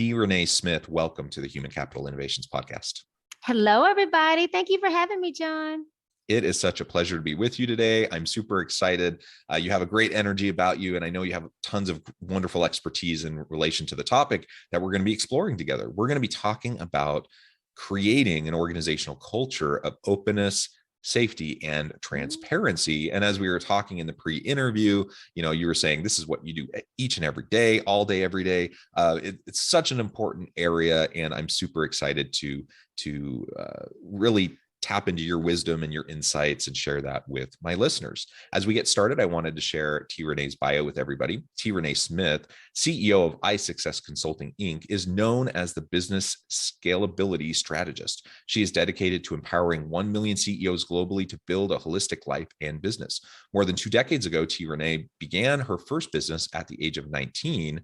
Reneé Smith, welcome to the Human Capital Innovations Podcast. Hello, everybody. Thank you for having me, John. It is such a pleasure to be with you today. I'm super excited. You have a great energy about you, and I know you have tons of wonderful expertise in relation to the topic that we're going to be exploring together. We're going to be talking about creating an organizational culture of openness, safety, and transparency. And as we were talking in the pre-interview, you were saying this is what you do each and every day, all day, every day. It's such an important area, and I'm super excited to really tap into your wisdom and your insights and share that with my listeners. As we get started, I wanted to share T. Reneé's bio with everybody. T. Reneé Smith, CEO of iSuccess Consulting, Inc., is known as the business scalability strategist. She is dedicated to empowering 1 million CEOs globally to build a holistic life and business. More than 2 decades ago, T. Reneé began her first business at the age of 19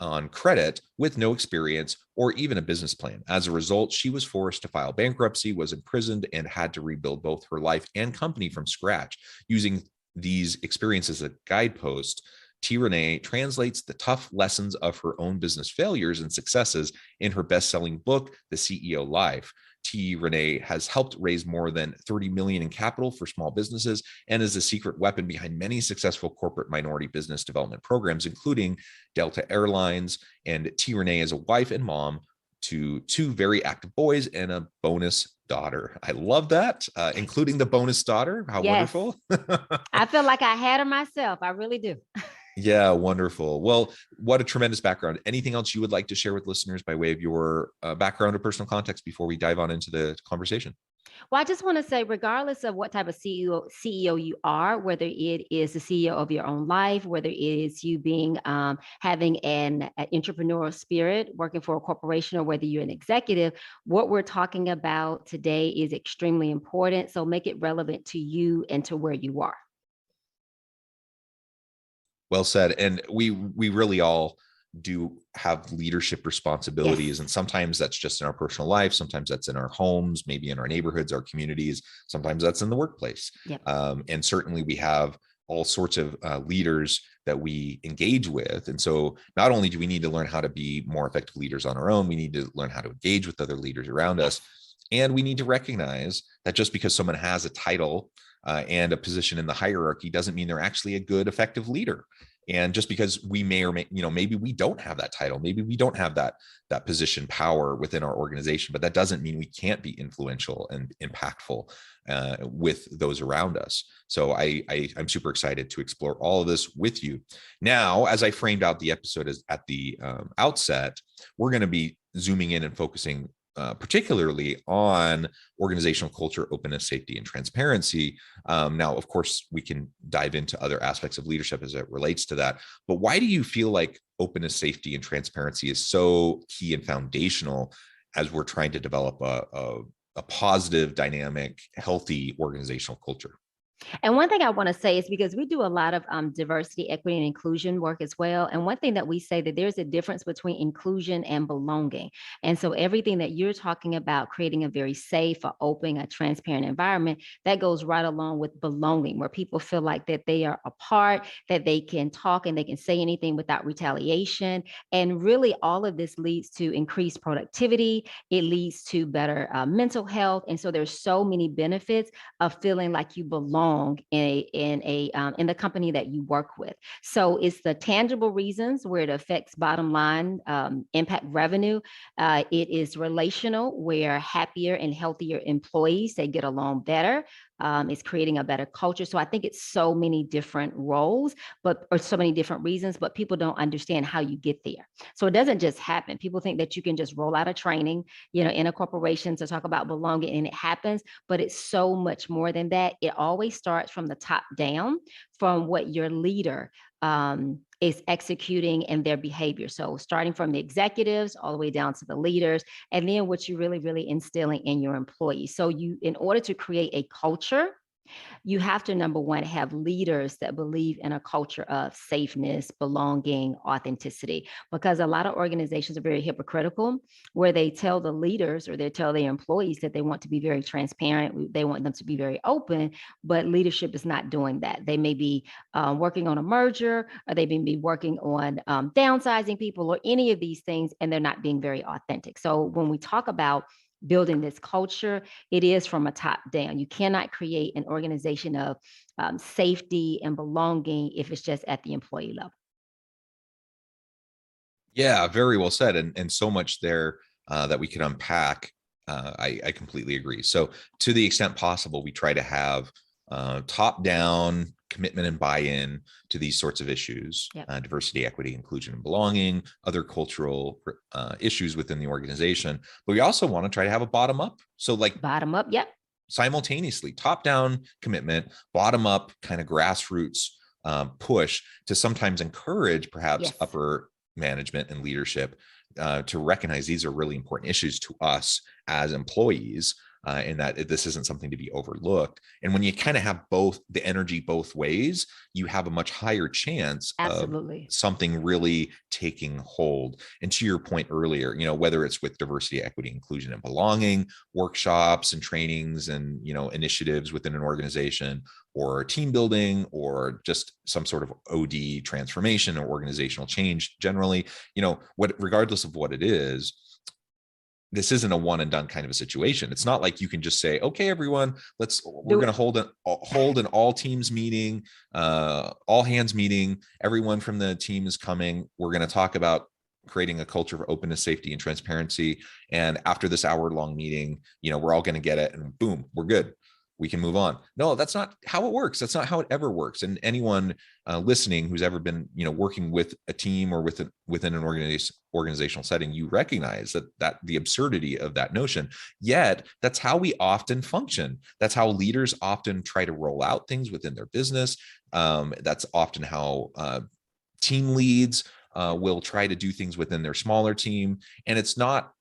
on credit with no experience or even a business plan. As a result, she was forced to file bankruptcy, was imprisoned, and had to rebuild both her life and company from scratch. Using these experiences as a guidepost, T. Reneé translates the tough lessons of her own business failures and successes in her best-selling book, The CEO Life. T. Reneé has helped raise more than 30 million in capital for small businesses and is a secret weapon behind many successful corporate minority business development programs, including Delta Airlines. And T. Reneé is a wife and mom to 2 very active boys and a bonus daughter. I love that, including the bonus daughter. How wonderful. I feel like I had her myself. I really do. Yeah, wonderful. Well, what a tremendous background. Anything else you would like to share with listeners by way of your background or personal context before we dive on into the conversation? Well, I just want to say, regardless of what type of CEO you are, whether it is the CEO of your own life, whether it is you being having an entrepreneurial spirit, working for a corporation, or whether you're an executive, what we're talking about today is extremely important. So make it relevant to you and to where you are. Well said. And we really all do have leadership responsibilities. Yes. And sometimes that's just in our personal life. Sometimes that's in our homes, maybe in our neighborhoods, our communities. Sometimes that's in the workplace. Yep. And certainly we have all sorts of leaders that we engage with. And so not only do we need to learn how to be more effective leaders on our own, we need to learn how to engage with other leaders around us. And we need to recognize that just because someone has a title and a position in the hierarchy doesn't mean they're actually a good, effective leader. And just because we may or may, maybe we don't have that title, maybe we don't have that position power within our organization, but that doesn't mean we can't be influential and impactful with those around us. So I'm super excited to explore all of this with you. Now, as I framed out the episode at the outset, we're going to be zooming in and focusing particularly on organizational culture, openness, safety, and transparency. Now, of course, we can dive into other aspects of leadership as it relates to that. But why do you feel like openness, safety, and transparency is so key and foundational as we're trying to develop a positive, dynamic, healthy organizational culture? And one thing I want to say is because we do a lot of diversity, equity, and inclusion work as well. And one thing that we say that there's a difference between inclusion and belonging. And so everything that you're talking about, creating a very safe, a open, a transparent environment, that goes right along with belonging, where people feel like that they are a part, that they can talk and they can say anything without retaliation. And really all of this leads to increased productivity. It leads to better mental health. And so there's so many benefits of feeling like you belong in the company that you work with. So it's the tangible reasons where it affects bottom line, impact revenue. It is relational, where happier and healthier employees, they get along better. It's creating a better culture. So I think it's so many different roles, or so many different reasons, but people don't understand how you get there. So it doesn't just happen. People think that you can just roll out a training, in a corporation to talk about belonging, and it happens, but it's so much more than that. It always starts from the top down, from what your leader is executing and their behavior. So starting from the executives all the way down to the leaders, and then what you're really, really instilling in your employees. So in order to create a culture You have to, number one, have leaders that believe in a culture of safeness, belonging, authenticity, because a lot of organizations are very hypocritical, where they tell the leaders or they tell their employees that they want to be very transparent, they want them to be very open, but leadership is not doing that. They may be working on a merger, or they may be working on downsizing people, or any of these things, and they're not being very authentic. So when we talk about building this culture, it is from a top down. You cannot create an organization of safety and belonging if it's just at the employee level. Yeah, very well said. And so much there that we could unpack. I completely agree. So to the extent possible, we try to have top down commitment and buy-in to these sorts of issues, Yep. Diversity, equity, inclusion, and belonging, other cultural issues within the organization. But we also want to try to have a bottom up. So like bottom up. Yep. Simultaneously, top down commitment, bottom up kind of grassroots push to sometimes encourage perhaps Yes. upper management and leadership to recognize these are really important issues to us as employees, and that this isn't something to be overlooked. And when you kind of have both the energy both ways, you have a much higher chance Absolutely. of something really taking hold. And to your point earlier, whether it's with diversity, equity, inclusion, and belonging workshops and trainings and initiatives within an organization, or team building, or just some sort of OD transformation or organizational change generally, regardless of what it is, this isn't a one and done kind of a situation. It's not like you can just say, okay, everyone, we're going to hold an all teams meeting, all hands meeting. Everyone from the team is coming. We're going to talk about creating a culture of openness, safety, and transparency. And after this hour-long meeting, we're all going to get it, and boom, we're good. We can move on. No, that's not how it works. That's not how it ever works. And anyone listening who's ever been, working with a team or within an organizational setting, you recognize that the absurdity of that notion. Yet that's how we often function. That's how leaders often try to roll out things within their business. That's often how team leads will try to do things within their smaller team. And it's not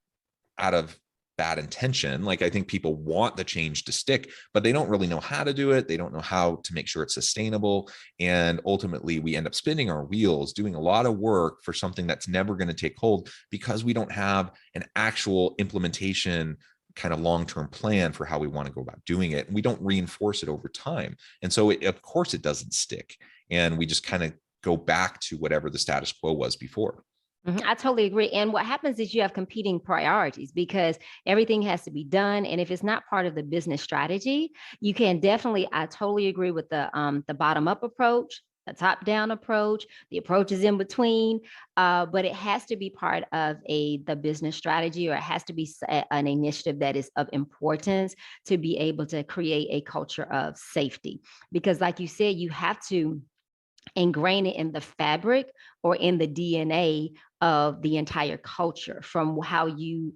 out of bad intention. Like, I think people want the change to stick, but they don't really know how to do it. They don't know how to make sure it's sustainable. And ultimately we end up spinning our wheels, doing a lot of work for something that's never going to take hold, because we don't have an actual implementation kind of long-term plan for how we want to go about doing it. And we don't reinforce it over time. And so of course it doesn't stick. And we just kind of go back to whatever the status quo was before. I totally agree. And what happens is you have competing priorities, because everything has to be done. And if it's not part of the business strategy, you can definitely, I totally agree with the bottom up approach, the top down approach, the approaches in between. But it has to be part of the business strategy, or it has to be an initiative that is of importance to be able to create a culture of safety. Because like you said, you have to ingrain it in the fabric or in the DNA of the entire culture, from how you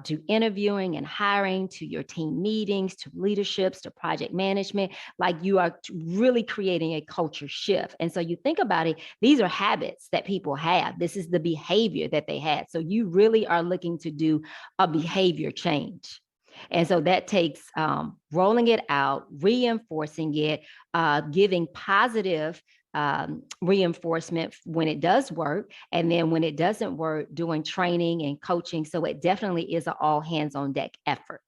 do interviewing and hiring, to your team meetings, to leaderships, to project management. Like, you are really creating a culture shift. And so you think about it, these are habits that people have. This is the behavior that they had. So you really are looking to do a behavior change. And so that takes rolling it out, reinforcing it, giving positive reinforcement when it does work. And then when it doesn't work, doing training and coaching. So it definitely is an all hands on deck effort.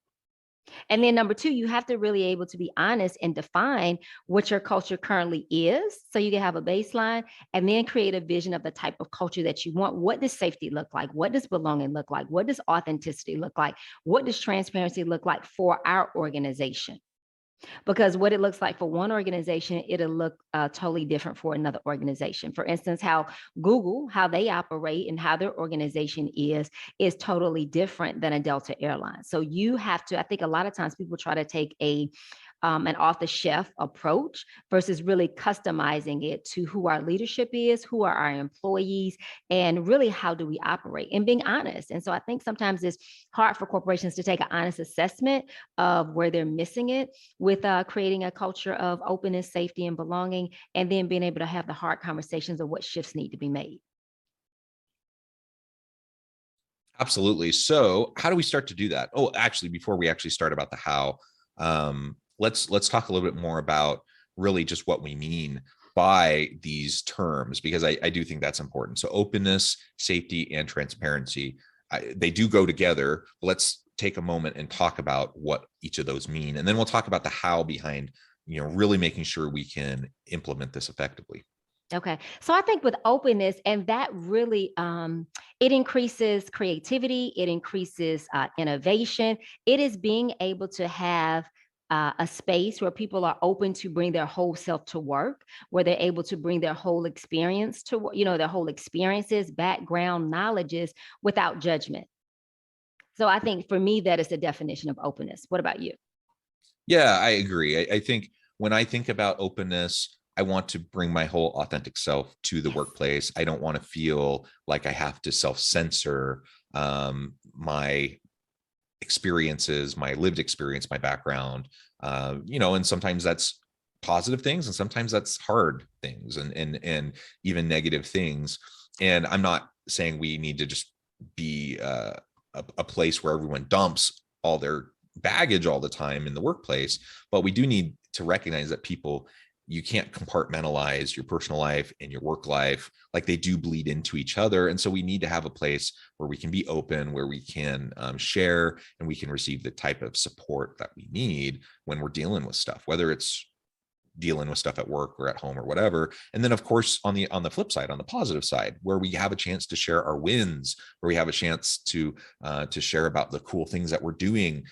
And then number two, you have to really able to be honest and define what your culture currently is, so you can have a baseline, and then create a vision of the type of culture that you want. What does safety look like? What does belonging look like? What does authenticity look like? What does transparency look like for our organization? Because what it looks like for one organization, it'll look totally different for another organization. For instance, how Google, how they operate and how their organization is totally different than a Delta airline. So you have to, I think a lot of times people try to take an off-the-shelf approach versus really customizing it to who our leadership is, who are our employees, and really how do we operate, and being honest. And so I think sometimes it's hard for corporations to take an honest assessment of where they're missing it with creating a culture of openness, safety, and belonging, and then being able to have the hard conversations of what shifts need to be made. Absolutely. So how do we start to do that? Oh, actually, before we actually start about the how, let's talk a little bit more about really just what we mean by these terms, because I do think that's important. So openness, safety, and transparency, they do go together. Let's take a moment and talk about what each of those mean, and then we'll talk about the how behind, really making sure we can implement this effectively. Okay. So I think with openness, and that really it increases creativity, it increases innovation. It is being able to have a space where people are open to bring their whole self to work, where they're able to bring their whole experience to, their whole experiences, background, knowledges without judgment. So I think for me, that is the definition of openness. What about you? Yeah, I agree. I think when I think about openness, I want to bring my whole authentic self to the Yes. workplace. I don't want to feel like I have to self-censor my experiences, my lived experience, my background. And sometimes that's positive things, and sometimes that's hard things, and even negative things. And I'm not saying we need to just be a place where everyone dumps all their baggage all the time in the workplace, but we do need to recognize that you can't compartmentalize your personal life and your work life. Like, they do bleed into each other. And so we need to have a place where we can be open, where we can share, and we can receive the type of support that we need when we're dealing with stuff, whether it's dealing with stuff at work or at home or whatever. And then of course, on the flip side, on the positive side, where we have a chance to share our wins, where we have a chance to share about the cool things that we're doing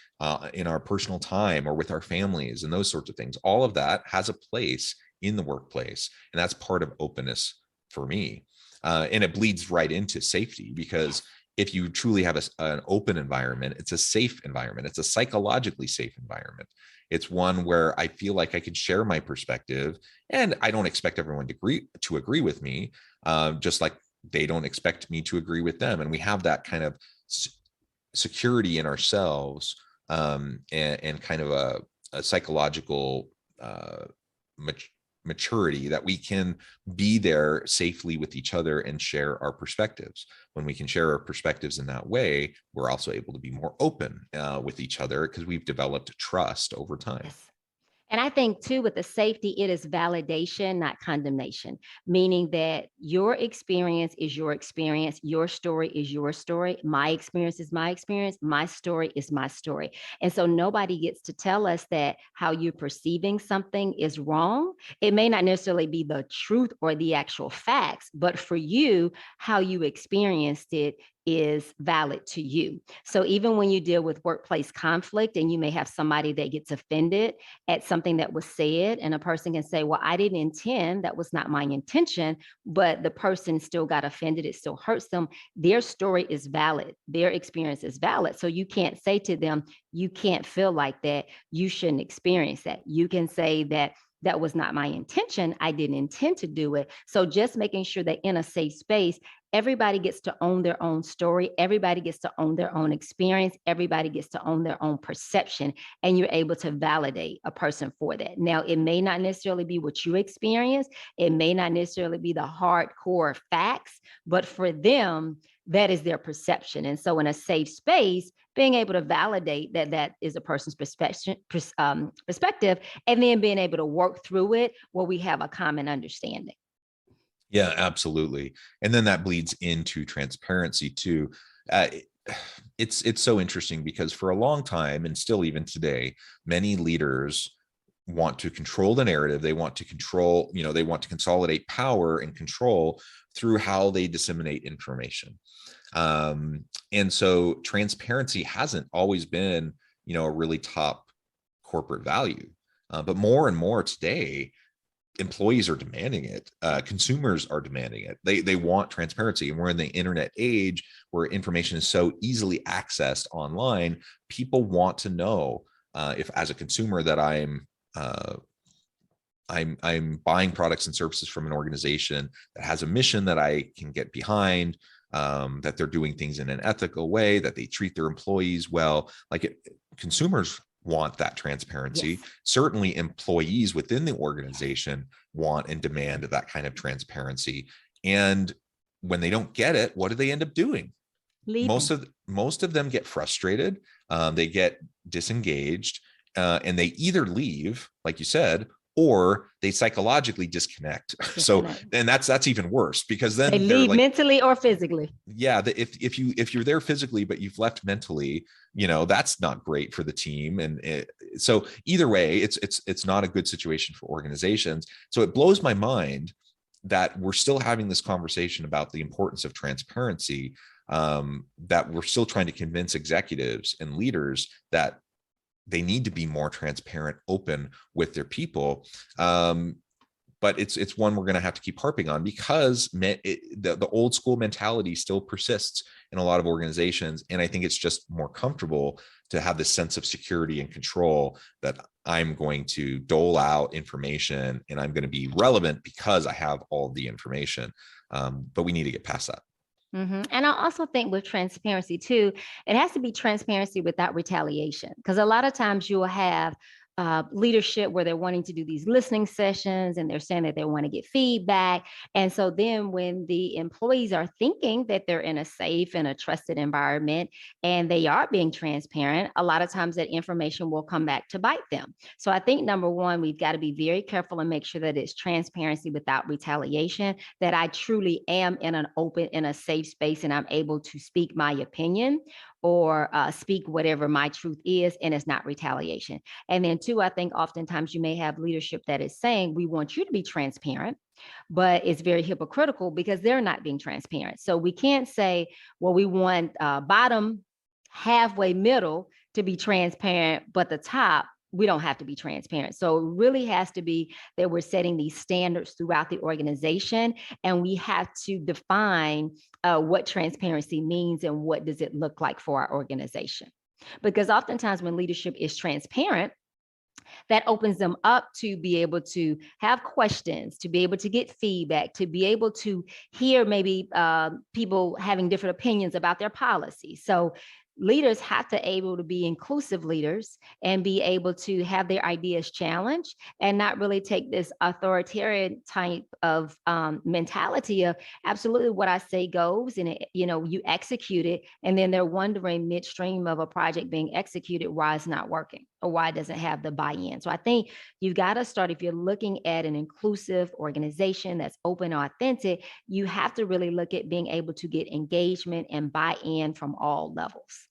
in our personal time or with our families and those sorts of things. All of that has a place in the workplace, and that's part of openness for me. And it bleeds right into safety, because if you truly have an open environment, it's a safe environment. It's a psychologically safe environment. It's one where I feel like I can share my perspective, and I don't expect everyone to agree with me, just like they don't expect me to agree with them. And we have that kind of security in ourselves, and kind of a psychological maturity, that we can be there safely with each other and share our perspectives. When we can share our perspectives in that way, we're also able to be more open with each other, because we've developed trust over time. Yes. And I think too, with the safety, it is validation, not condemnation, meaning that your experience is your experience. Your story is your story. My experience is my experience. My story is my story. And so nobody gets to tell us that how you're perceiving something is wrong. It may not necessarily be the truth or the actual facts, but for you, how you experienced it is valid to you. So even when you deal with workplace conflict and you may have somebody that gets offended at something that was said, and a person can say, well, I didn't intend, that was not my intention, but the person still got offended, it still hurts them. Their story is valid, their experience is valid. So you can't say to them, you can't feel like that, you shouldn't experience that. You can say that that was not my intention, I didn't intend to do it. So just making sure that in a safe space, everybody gets to own their own story, everybody gets to own their own experience, everybody gets to own their own perception, and you're able to validate a person for that. Now, it may not necessarily be what you experience, it may not necessarily be the hardcore facts, but for them, that is their perception. And so in a safe space, being able to validate that that is a person's perspective, and then being able to work through it where we have a common understanding. Yeah, absolutely. And then that bleeds into transparency too. Uh, it's so interesting, because for a long time, and still even today, many leaders want to control the narrative. They want to control, they want to consolidate power and control through how they disseminate information. And so transparency hasn't always been, a really top corporate value. But more and more today, employees are demanding it. Consumers are demanding it. They want transparency. And we're in the internet age where information is so easily accessed online. People want to know, if as a consumer, that I'm buying products and services from an organization that has a mission that I can get behind, that they're doing things in an ethical way, that they treat their employees well. Consumers want that transparency. Yes. Certainly employees within the organization want and demand that kind of transparency. And when they don't get it, what do they end up doing? Leaving. Most of them get frustrated. They get disengaged, and they either leave, like you said, or they psychologically disconnect. So, Disconnect. and that's even worse, because They then they're leave like, mentally or physically. yeah, if you're there physically but you've left mentally, that's not great for the team. And so either way, it's not a good situation for organizations. So it blows my mind that we're still having this conversation about the importance of transparency, that we're still trying to convince executives and leaders that they need to be more transparent, open with their people. But it's one we're going to have to keep harping on, because the old school mentality still persists in a lot of organizations. And I think it's just more comfortable to have this sense of security and control, that I'm going to dole out information and I'm going to be relevant because I have all the information. But we need to get past that. And I also think with transparency too, it has to be transparency without retaliation. Because a lot of times you will have leadership where they're wanting to do these listening sessions and they're saying that they want to get feedback. And so then when the employees are thinking that they're in a safe and a trusted environment and they are being transparent, a lot of times that information will come back to bite them. So I think number one, we've got to be very careful and make sure that it's transparency without retaliation, that I truly am in an open, in a safe space, and I'm able to speak my opinion or speak whatever my truth is, and it's not retaliation. And then two, I think oftentimes you may have leadership that is saying, we want you to be transparent, but it's very hypocritical because they're not being transparent. So we can't say, well, we want bottom, halfway, middle to be transparent, but the top, we don't have to be transparent. So it really has to be that we're setting these standards throughout the organization, and we have to define what transparency means and what does it look like for our organization. Because oftentimes when leadership is transparent, that opens them up to be able to have questions, to be able to get feedback, to be able to hear maybe people having different opinions about their policy. So leaders have to able to be inclusive leaders and be able to have their ideas challenged and not really take this authoritarian type of mentality of absolutely what I say goes, and you execute it, and then they're wondering midstream of a project being executed why it's not working or why it doesn't have the buy-in. So I think you've got to start, if you're looking at an inclusive organization that's open, authentic, you have to really look at being able to get engagement and buy-in from all levels.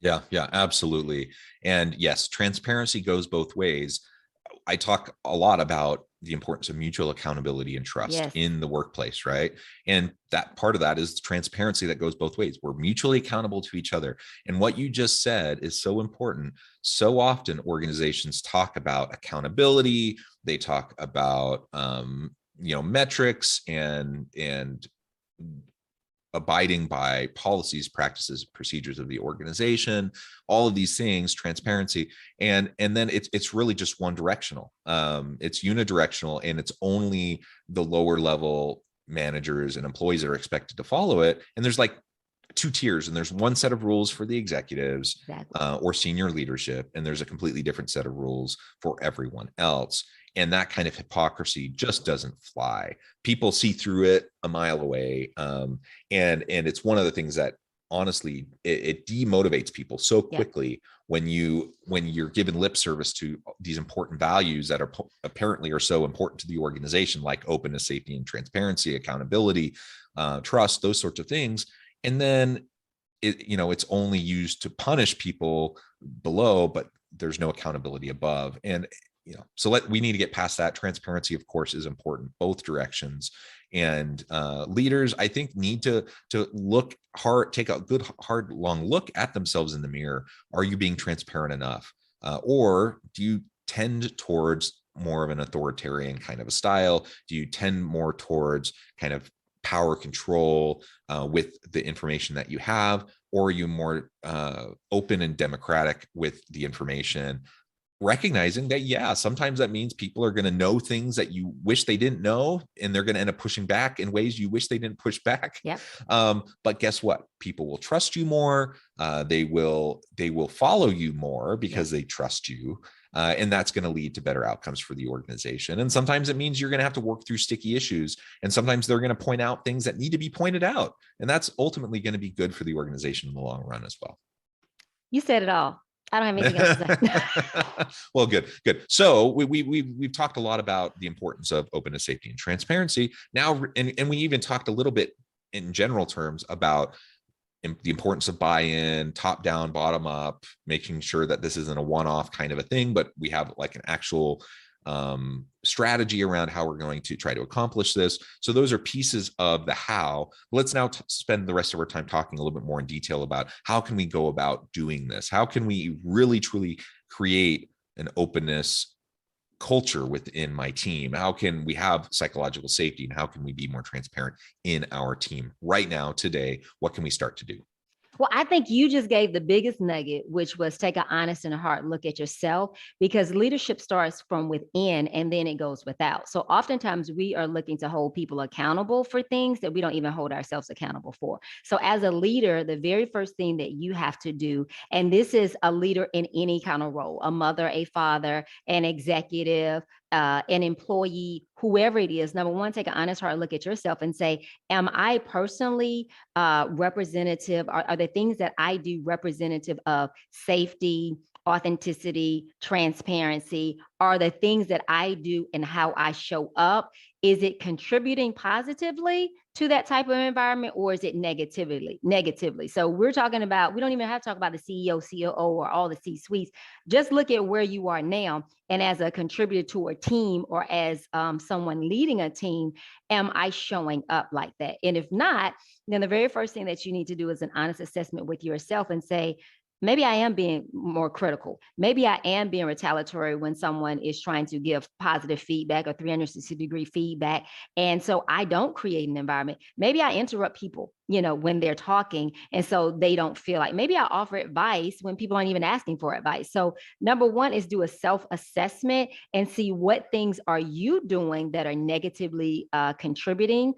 Yeah, absolutely. And yes, transparency goes both ways. I talk a lot about the importance of mutual accountability and trust Yes. in the workplace, right? And that part of that is transparency that goes both ways. We're mutually accountable to each other. And what you just said is so important. So often organizations talk about accountability, they talk about metrics and abiding by policies, practices, procedures of the organization, all of these things, transparency, and then it's really just one directional. It's unidirectional, and it's only the lower level managers and employees that are expected to follow it. And there's like two tiers, and there's one set of rules for the executives or senior leadership, and there's a completely different set of rules for everyone else. And that kind of hypocrisy just doesn't fly. People see through it a mile away. And it's one of the things that honestly, it demotivates people so quickly when you're given lip service to these important values that are apparently are so important to the organization, like openness, safety, and transparency, accountability, trust, those sorts of things. And then it's only used to punish people below, but there's no accountability above. And so we need to get past that. Transparency, of course, is important, both directions. And leaders, I think, need to look hard, take a good, hard, long look at themselves in the mirror. Are you being transparent enough? Or do you tend towards more of an authoritarian kind of a style? Do you tend more towards kind of power control with the information that you have? Or are you more open and democratic with the information? Recognizing that, sometimes that means people are going to know things that you wish they didn't know, and they're going to end up pushing back in ways you wish they didn't push back. Yep. But guess what? People will trust you more. They will follow you more because they trust you. And that's going to lead to better outcomes for the organization. And sometimes it means you're going to have to work through sticky issues. And sometimes they're going to point out things that need to be pointed out. And that's ultimately going to be good for the organization in the long run as well. You said it all. I don't have anything else to say. Well, good. So we've talked a lot about the importance of openness, safety, and transparency. Now, and we even talked a little bit in general terms about the importance of buy-in, top down, bottom up, making sure that this isn't a one-off kind of a thing, but we have like an actual strategy around how we're going to try to accomplish this. So those are pieces of the how. Let's now spend the rest of our time talking a little bit more in detail about how can we go about doing this? How can we really truly create an openness culture within my team? How can we have psychological safety, and how can we be more transparent in our team right now, today? What can we start to do? Well, I think you just gave the biggest nugget, which was take an honest and a hard look at yourself, because leadership starts from within and then it goes without. So oftentimes we are looking to hold people accountable for things that we don't even hold ourselves accountable for. So as a leader, the very first thing that you have to do, and this is a leader in any kind of role, a mother, a father, an executive, an employee, whoever it is, number one, take an honest hard look at yourself and say, am I personally representative? Are the things that I do representative of safety, authenticity, transparency? Are the things that I do and how I show up, is it contributing positively to that type of environment, or is it negatively? So we're talking about, we don't even have to talk about the CEO, COO, or all the C-suites. Just look at where you are now. And as a contributor to a team, or as someone leading a team, am I showing up like that? And if not, then the very first thing that you need to do is an honest assessment with yourself and say, maybe I am being more critical. Maybe I am being retaliatory when someone is trying to give positive feedback or 360-degree feedback. And so I don't create an environment. Maybe I interrupt people, when they're talking. And so they don't feel like, maybe I offer advice when people aren't even asking for advice. So number one is do a self-assessment and see what things are you doing that are negatively contributing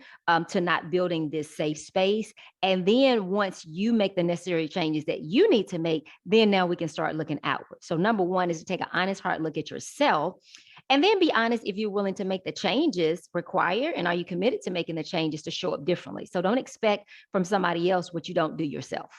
to not building this safe space. And then once you make the necessary changes that you need to make, then now we can start looking outward. So number one is to take an honest, hard look at yourself, and then be honest if you're willing to make the changes required, and are you committed to making the changes to show up differently. So don't expect from somebody else what you don't do yourself.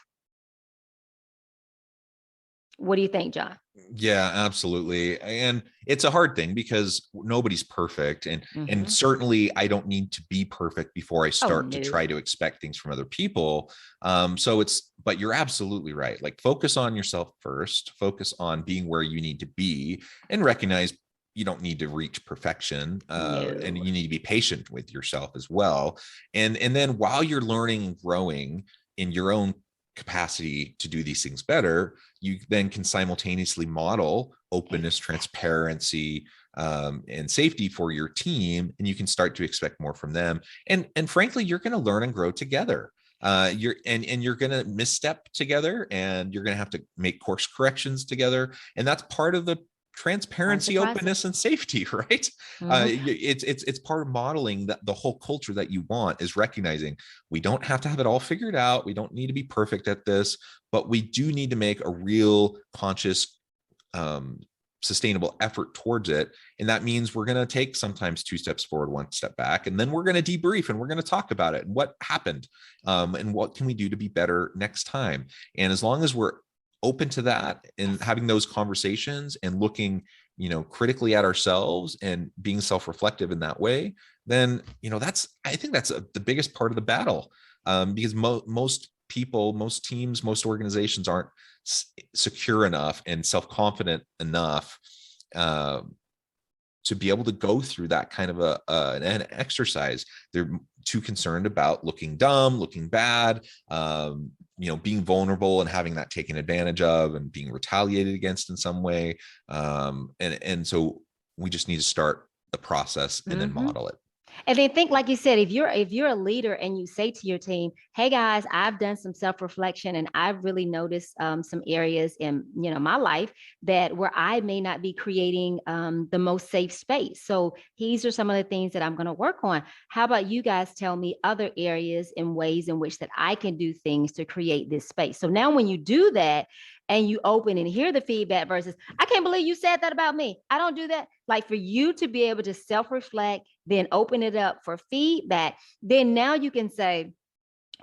What do you think, John? Yeah, absolutely. And it's a hard thing because nobody's perfect. And certainly I don't need to be perfect before I start to try to expect things from other people. But you're absolutely right. Like, focus on yourself first, focus on being where you need to be, and recognize you don't need to reach perfection. And you need to be patient with yourself as well. And then while you're learning and growing in your own capacity to do these things better, you then can simultaneously model openness, transparency, and safety for your team, and you can start to expect more from them. And frankly, you're going to learn and grow together. You're going to misstep together, and you're going to have to make course corrections together, and that's part of the transparency, openness, and safety, right? It's part of modeling that the whole culture that you want is recognizing we don't have to have it all figured out. We don't need to be perfect at this, but we do need to make a real conscious, sustainable effort towards it. And that means we're going to take sometimes 2 steps forward, 1 step back, and then we're going to debrief and we're going to talk about it and what happened, and what can we do to be better next time. And as long as we're open to that and having those conversations and looking, critically at ourselves and being self-reflective in that way, then, I think that's the biggest part of the battle, because most people, most teams, most organizations aren't secure enough and self-confident enough to be able to go through that kind of an exercise. They're too concerned about looking dumb, looking bad, being vulnerable and having that taken advantage of and being retaliated against in some way. And so we just need to start the process and then model it. And then think, like you said, if you're a leader and you say to your team, hey guys, I've done some self-reflection and I've really noticed some areas in my life where I may not be creating the most safe space. So these are some of the things that I'm going to work on. How about you guys tell me other areas and ways in which that I can do things to create this space? So now when you do that, and you open and hear the feedback versus, I can't believe you said that about me, I don't do that. Like, for you to be able to self-reflect, then open it up for feedback, then now you can say,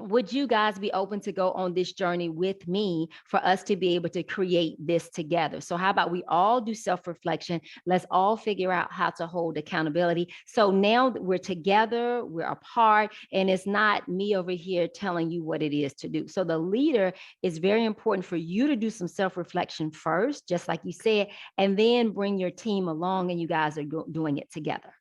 would you guys be open to go on this journey with me for us to be able to create this together? So how about we all do self-reflection? Let's all figure out how to hold accountability. So now that we're together, we're apart, and it's not me over here telling you what it is to do. So the leader is very important for you to do some self-reflection first, just like you said, and then bring your team along and you guys are doing it together.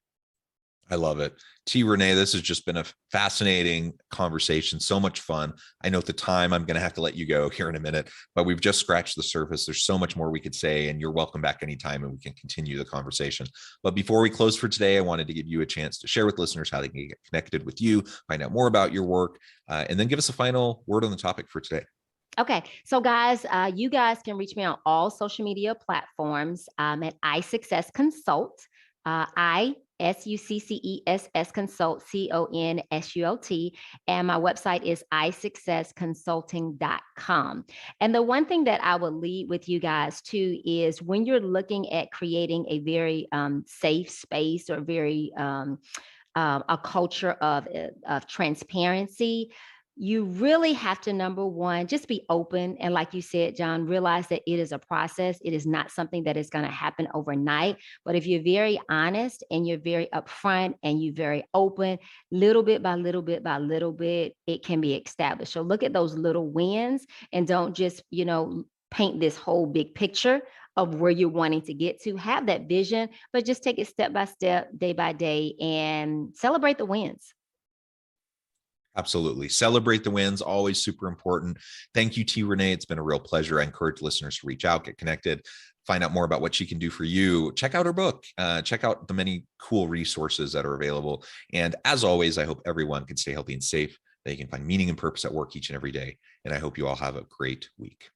I love it. Reneé, this has just been a fascinating conversation. So much fun. I know at the time I'm going to have to let you go here in a minute, but we've just scratched the surface. There's so much more we could say, and you're welcome back anytime and we can continue the conversation. But before we close for today, I wanted to give you a chance to share with listeners how they can get connected with you, find out more about your work, and then give us a final word on the topic for today. Okay, so guys, you guys can reach me on all social media platforms at iSuccess Consult. ISUCCESS Consult, CONSULT, and my website is iSuccessConsulting.com. And the one thing that I would lead with you guys too is when you're looking at creating a very safe space or very a culture of transparency, you really have to, number one, just be open. And like you said, John, realize that it is a process. It is not something that is going to happen overnight. But if you're very honest and you're very upfront and you're very open, little bit by little bit by little bit, it can be established. So look at those little wins and don't just, paint this whole big picture of where you're wanting to get to. Have that vision, but just take it step by step, day by day, and celebrate the wins. Absolutely. Celebrate the wins, always super important. Thank you, Reneé. It's been a real pleasure. I encourage listeners to reach out, get connected, find out more about what she can do for you. Check out her book. Check out the many cool resources that are available. And as always, I hope everyone can stay healthy and safe, that you can find meaning and purpose at work each and every day. And I hope you all have a great week.